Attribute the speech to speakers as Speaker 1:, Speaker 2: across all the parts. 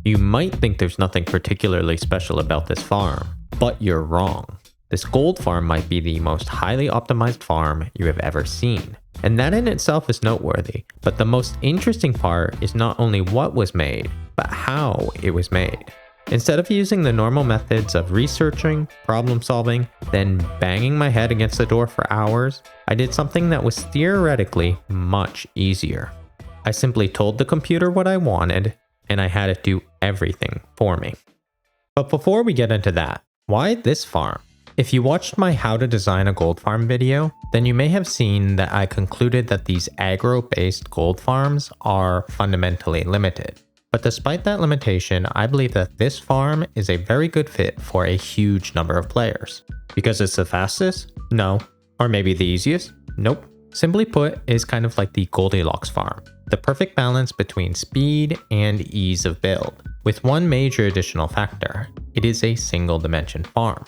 Speaker 1: You might think there's nothing particularly special about this farm, but you're wrong. This gold farm might be the most highly optimized farm you have ever seen. And that in itself is noteworthy, but the most interesting part is not only what was made, but how it was made. Instead of using the normal methods of researching, problem solving, then banging my head against the door for hours, I did something that was theoretically much easier. I simply told the computer what I wanted, and I had it do everything for me. But before we get into that, why this farm? If you watched my How to Design a Gold Farm video, then you may have seen that I concluded that these aggro-based gold farms are fundamentally limited. But despite that limitation, I believe that this farm is a very good fit for a huge number of players. Because it's the fastest? No. Or maybe the easiest? Nope. Simply put, it's kind of like the Goldilocks farm. The perfect balance between speed and ease of build. With one major additional factor, it is a single dimension farm.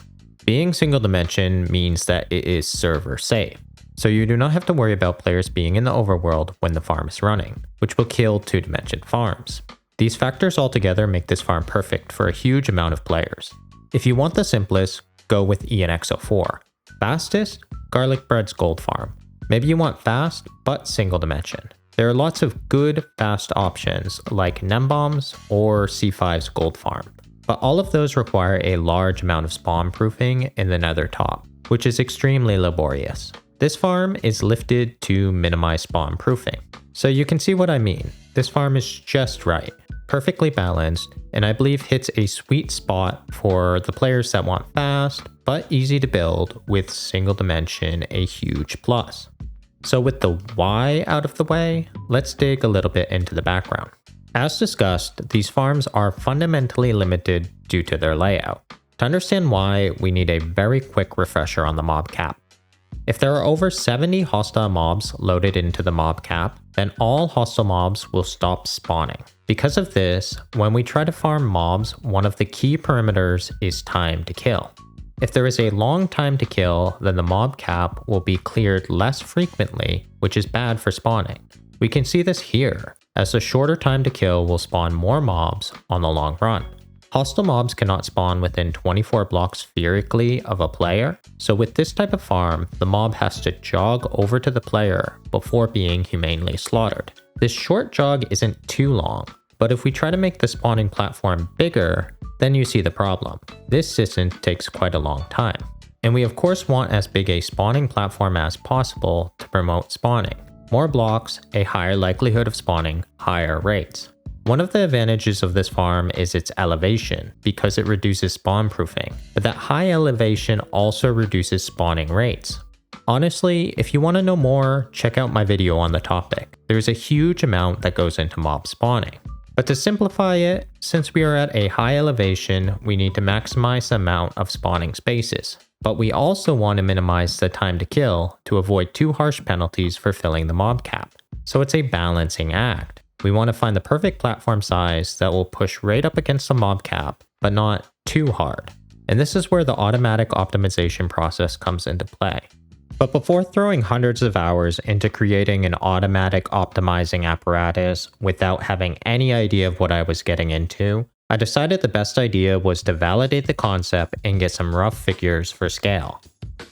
Speaker 1: Being single dimension means that it is server safe, so you do not have to worry about players being in the overworld when the farm is running, which will kill two-dimension farms. These factors altogether make this farm perfect for a huge amount of players. If you want the simplest, go with ENX04. Fastest, Garlic Bread's Gold Farm. Maybe you want fast, but single dimension. There are lots of good, fast options like Nembomb's or C5's Gold Farm. But all of those require a large amount of spawn proofing in the nether top, which is extremely laborious. This farm is lifted to minimize spawn proofing. So you can see what I mean. This farm is just right, perfectly balanced, and I believe hits a sweet spot for the players that want fast, but easy to build with single dimension a huge plus. So with the why out of the way, let's dig a little bit into the background. As discussed, these farms are fundamentally limited due to their layout. To understand why, we need a very quick refresher on the mob cap. If there are over 70 hostile mobs loaded into the mob cap, then all hostile mobs will stop spawning. Because of this, when we try to farm mobs, one of the key parameters is time to kill. If there is a long time to kill, then the mob cap will be cleared less frequently, which is bad for spawning. We can see this here, as the shorter time to kill will spawn more mobs on the long run. Hostile mobs cannot spawn within 24 blocks spherically of a player, so with this type of farm, the mob has to jog over to the player before being humanely slaughtered. This short jog isn't too long, but if we try to make the spawning platform bigger, then you see the problem. This distance takes quite a long time. And we of course want as big a spawning platform as possible to promote spawning. More blocks, a higher likelihood of spawning, higher rates. One of the advantages of this farm is its elevation, because it reduces spawn proofing, but that high elevation also reduces spawning rates. Honestly, if you want to know more, check out my video on the topic. There's a huge amount that goes into mob spawning. But to simplify it, since we are at a high elevation, we need to maximize the amount of spawning spaces. But we also want to minimize the time to kill to avoid too harsh penalties for filling the mob cap. So it's a balancing act. We want to find the perfect platform size that will push right up against the mob cap, but not too hard. And this is where the automatic optimization process comes into play. But before throwing hundreds of hours into creating an automatic optimizing apparatus without having any idea of what I was getting into, I decided the best idea was to validate the concept and get some rough figures for scale.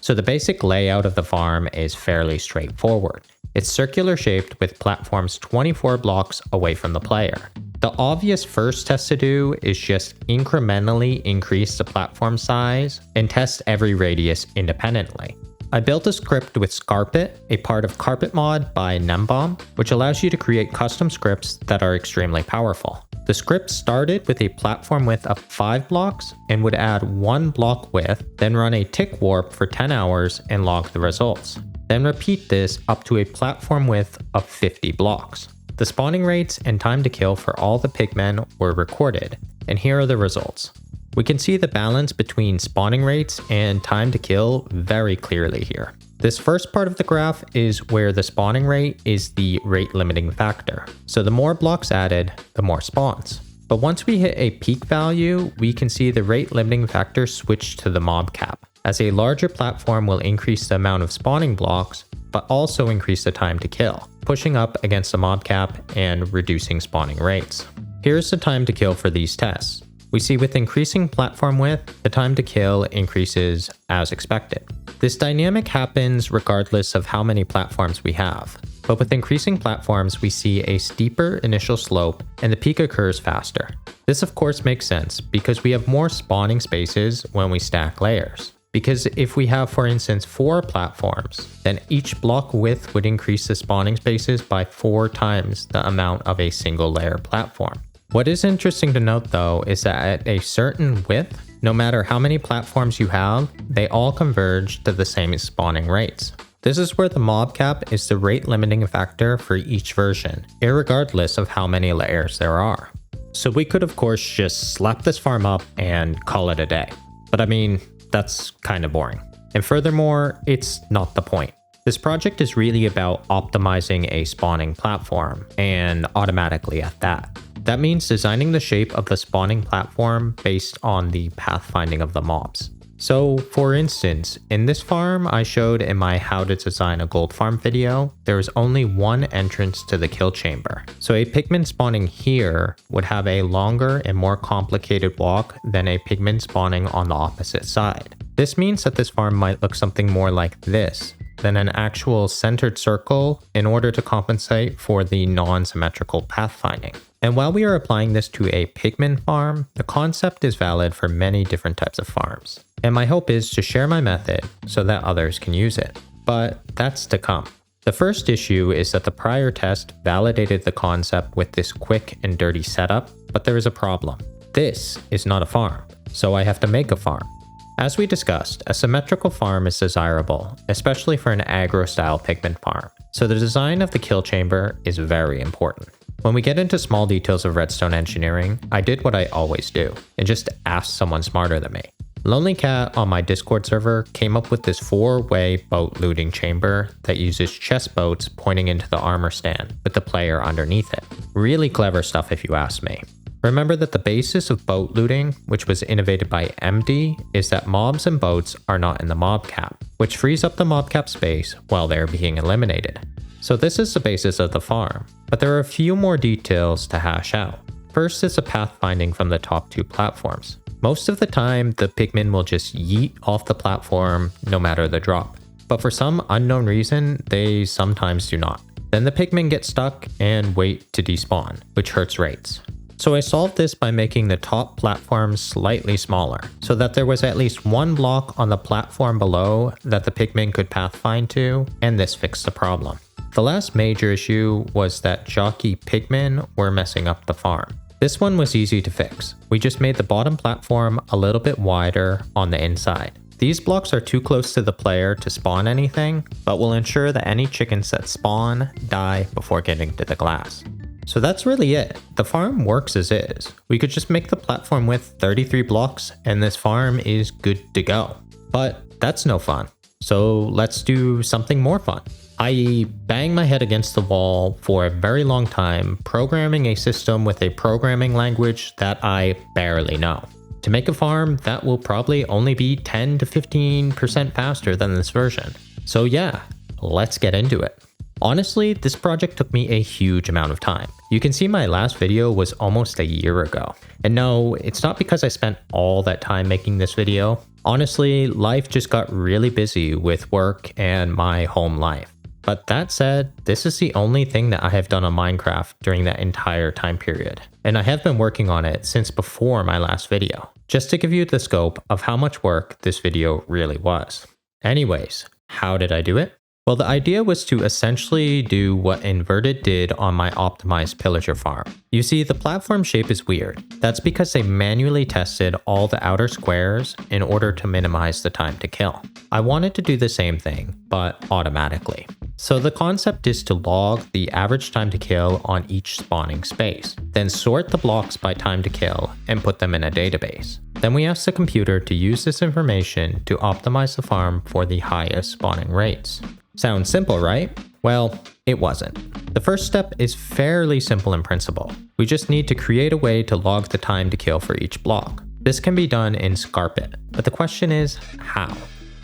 Speaker 1: So the basic layout of the farm is fairly straightforward. It's circular shaped with platforms 24 blocks away from the player. The obvious first test to do is just incrementally increase the platform size and test every radius independently. I built a script with Scarpet, a part of Carpet mod by Nembomb, which allows you to create custom scripts that are extremely powerful. The script started with a platform width of 5 blocks and would add 1 block width, then run a tick warp for 10 hours and log the results. Then repeat this up to a platform width of 50 blocks. The spawning rates and time to kill for all the pigmen were recorded, and here are the results. We can see the balance between spawning rates and time to kill very clearly here. This first part of the graph is where the spawning rate is the rate limiting factor. So the more blocks added, the more spawns. But once we hit a peak value, we can see the rate limiting factor switch to the mob cap. as a larger platform will increase the amount of spawning blocks, but also increase the time to kill, pushing up against the mob cap and reducing spawning rates. Here's the time to kill for these tests. We see with increasing platform width, the time to kill increases as expected. This dynamic happens regardless of how many platforms we have, but with increasing platforms we see a steeper initial slope and the peak occurs faster. This of course makes sense because we have more spawning spaces when we stack layers. Because if we have, for instance, 4 platforms, then each block width would increase the spawning spaces by 4 times the amount of a single layer platform. What is interesting to note though is that at a certain width, no matter how many platforms you have, they all converge to the same spawning rates. This is where the mob cap is the rate limiting factor for each version, irregardless of how many layers there are. So we could of course just slap this farm up and call it a day. But I mean, that's kind of boring. And furthermore, it's not the point. This project is really about optimizing a spawning platform, and automatically at that. That means designing the shape of the spawning platform based on the pathfinding of the mobs. So for instance, in this farm I showed in my how to design a gold farm video, there is only one entrance to the kill chamber. So a pigman spawning here would have a longer and more complicated walk than a pigman spawning on the opposite side. This means that this farm might look something more like this than an actual centered circle in order to compensate for the non-symmetrical pathfinding. And while we are applying this to a pigman farm, the concept is valid for many different types of farms. And my hope is to share my method so that others can use it. But that's to come. The first issue is that the prior test validated the concept with this quick and dirty setup, but there is a problem. This is not a farm, so I have to make a farm. As we discussed, a symmetrical farm is desirable, especially for an aggro style pigman farm. So the design of the kill chamber is very important. When we get into small details of redstone engineering, I did what I always do, and just asked someone smarter than me. Lonely Cat on my Discord server came up with this 4-way boat looting chamber that uses chest boats pointing into the armor stand with the player underneath it. Really clever stuff if you ask me. Remember that the basis of boat looting, which was innovated by MD, is that mobs and boats are not in the mob cap, which frees up the mob cap space while they are being eliminated. So this is the basis of the farm, but there are a few more details to hash out. First is the pathfinding from the top 2 platforms. Most of the time, the pigmen will just yeet off the platform no matter the drop, but for some unknown reason, they sometimes do not. Then the pigmen get stuck and wait to despawn, which hurts rates. So I solved this by making the top platform slightly smaller, so that there was at least one block on the platform below that the pigmen could pathfind to, and this fixed the problem. The last major issue was that jockey pigmen were messing up the farm. This one was easy to fix. We just made the bottom platform a little bit wider on the inside. These blocks are too close to the player to spawn anything, but will ensure that any chickens that spawn die before getting to the glass. So that's really it. The farm works as is. We could just make the platform width 33 blocks and this farm is good to go. But that's no fun. So let's do something more fun. I bang my head against the wall for a very long time programming a system with a programming language that I barely know. To make a farm that will probably only be 10 to 15% faster than this version. So yeah, let's get into it. Honestly, this project took me a huge amount of time. You can see my last video was almost a year ago. And no, it's not because I spent all that time making this video. Honestly, life just got really busy with work and my home life. But that said, this is the only thing that I have done on Minecraft during that entire time period. And I have been working on it since before my last video, just to give you the scope of how much work this video really was. Anyways, how did I do it? Well, the idea was to essentially do what Inverted did on my optimized pillager farm. You see, the platform shape is weird. That's because they manually tested all the outer squares in order to minimize the time to kill. I wanted to do the same thing, but automatically. So the concept is to log the average time to kill on each spawning space, then sort the blocks by time to kill and put them in a database. Then we ask the computer to use this information to optimize the farm for the highest spawning rates. Sounds simple, right? Well, it wasn't. The first step is fairly simple in principle. We just need to create a way to log the time to kill for each block. This can be done in Scarpet, but the question is, how?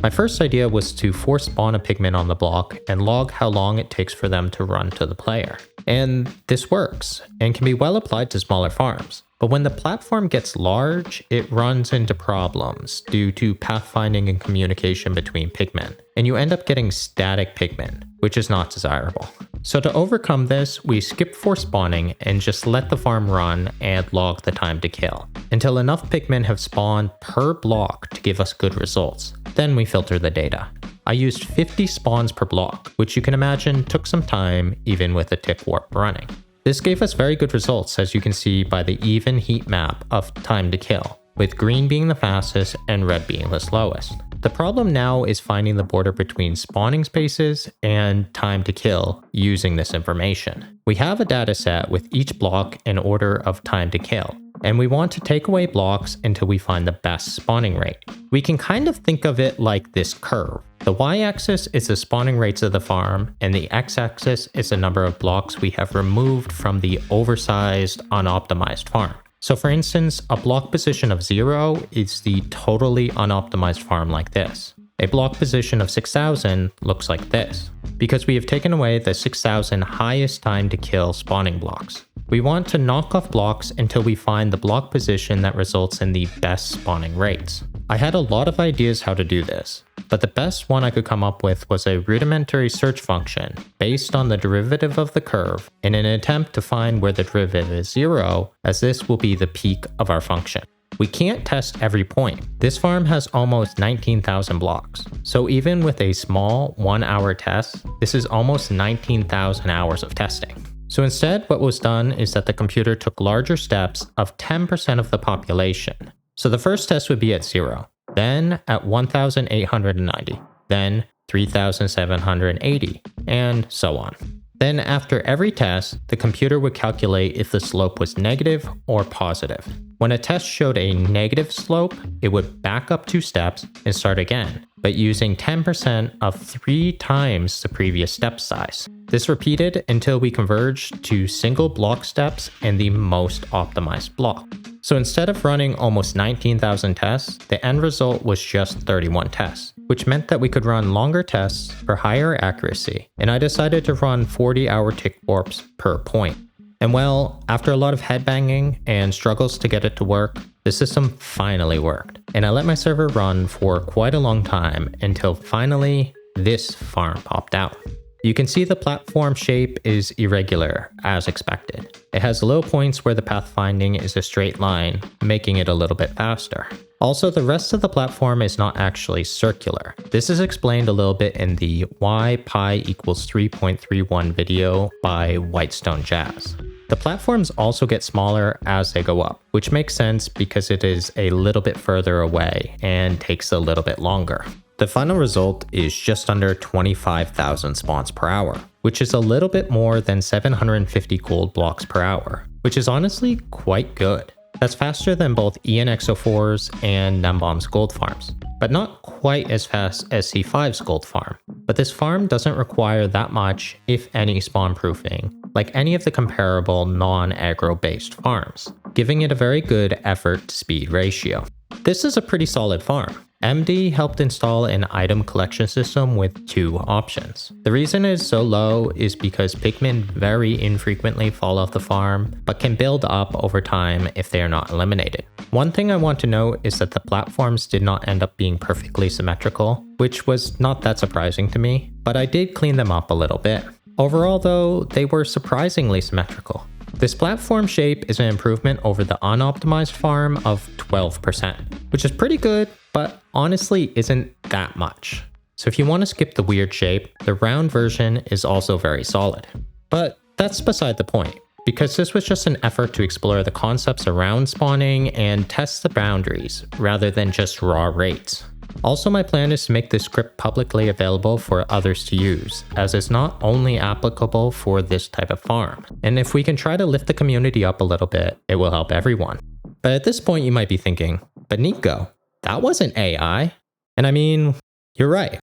Speaker 1: My first idea was to force spawn a pigman on the block and log how long it takes for them to run to the player. And this works, and can be well applied to smaller farms. But when the platform gets large, it runs into problems due to pathfinding and communication between pigmen, and you end up getting static pigmen, which is not desirable. So to overcome this, we skip force spawning and just let the farm run and log the time to kill, until enough pigmen have spawned per block to give us good results. Then we filter the data. I used 50 spawns per block, which you can imagine took some time even with a tick warp running. This gave us very good results, as you can see by the even heat map of time to kill, with green being the fastest and red being the slowest. The problem now is finding the border between spawning spaces and time to kill using this information. We have a dataset with each block in order of time to kill, and we want to take away blocks until we find the best spawning rate. We can kind of think of it like this curve. The y-axis is the spawning rates of the farm, and the x-axis is the number of blocks we have removed from the oversized, unoptimized farm. So for instance, a block position of 0 is the totally unoptimized farm like this. A block position of 6,000 looks like this, because we have taken away the 6,000 highest time to kill spawning blocks. We want to knock off blocks until we find the block position that results in the best spawning rates. I had a lot of ideas how to do this, but the best one I could come up with was a rudimentary search function based on the derivative of the curve in an attempt to find where the derivative is 0, as this will be the peak of our function. We can't test every point. This farm has almost 19,000 blocks, so even with a small 1-hour test, this is almost 19,000 hours of testing. So instead, what was done is that the computer took larger steps of 10% of the population. So the first test would be at 0, then at 1,890, then 3,780, and so on. Then after every test, the computer would calculate if the slope was negative or positive. When a test showed a negative slope, it would back up 2 steps and start again, but using 10% of 3 times the previous step size. This repeated until we converged to single block steps and the most optimized block. So instead of running almost 19,000 tests, the end result was just 31 tests, which meant that we could run longer tests for higher accuracy, and I decided to run 40-hour tick warps per point. And well, after a lot of headbanging and struggles to get it to work, the system finally worked, and I let my server run for quite a long time until finally this farm popped out. You can see the platform shape is irregular, as expected. It has low points where the pathfinding is a straight line, making it a little bit faster. Also, the rest of the platform is not actually circular. This is explained a little bit in the Why Pi equals 3.31 video by Whitestone Jazz. The platforms also get smaller as they go up, which makes sense because it is a little bit further away and takes a little bit longer. The final result is just under 25,000 spawns per hour, which is a little bit more than 750 gold blocks per hour, which is honestly quite good. That's faster than both ENX04's and Nembomb's gold farms, but not quite as fast as C5's gold farm. But this farm doesn't require that much, if any, spawn proofing, like any of the comparable non-aggro based farms, giving it a very good effort to speed ratio. This is a pretty solid farm. MD helped install an item collection system with 2 options. The reason it is so low is because pigmen very infrequently fall off the farm, but can build up over time if they are not eliminated. One thing I want to note is that the platforms did not end up being perfectly symmetrical, which was not that surprising to me, but I did clean them up a little bit. Overall though, they were surprisingly symmetrical. This platform shape is an improvement over the unoptimized farm of 12%, which is pretty good, but honestly isn't that much. So if you want to skip the weird shape, the round version is also very solid. But that's beside the point, because this was just an effort to explore the concepts around spawning and test the boundaries, rather than just raw rates. Also, my plan is to make this script publicly available for others to use, as it's not only applicable for this type of farm. And if we can try to lift the community up a little bit, it will help everyone. But at this point you might be thinking, but Nico, that wasn't AI. And I mean, you're right.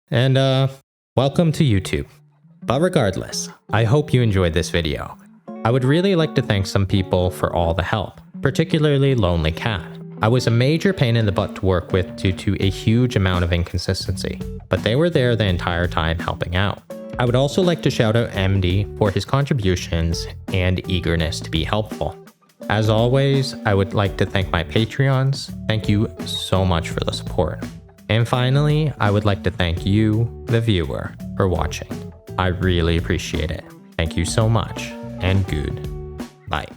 Speaker 1: And welcome to YouTube. But regardless, I hope you enjoyed this video. I would really like to thank some people for all the help, particularly Lonely Cat. I was a major pain in the butt to work with due to a huge amount of inconsistency, but they were there the entire time helping out. I would also like to shout out MD for his contributions and eagerness to be helpful. As always, I would like to thank my Patreons. Thank you so much for the support. And finally, I would like to thank you, the viewer, for watching. I really appreciate it. Thank you so much, and good. Bye.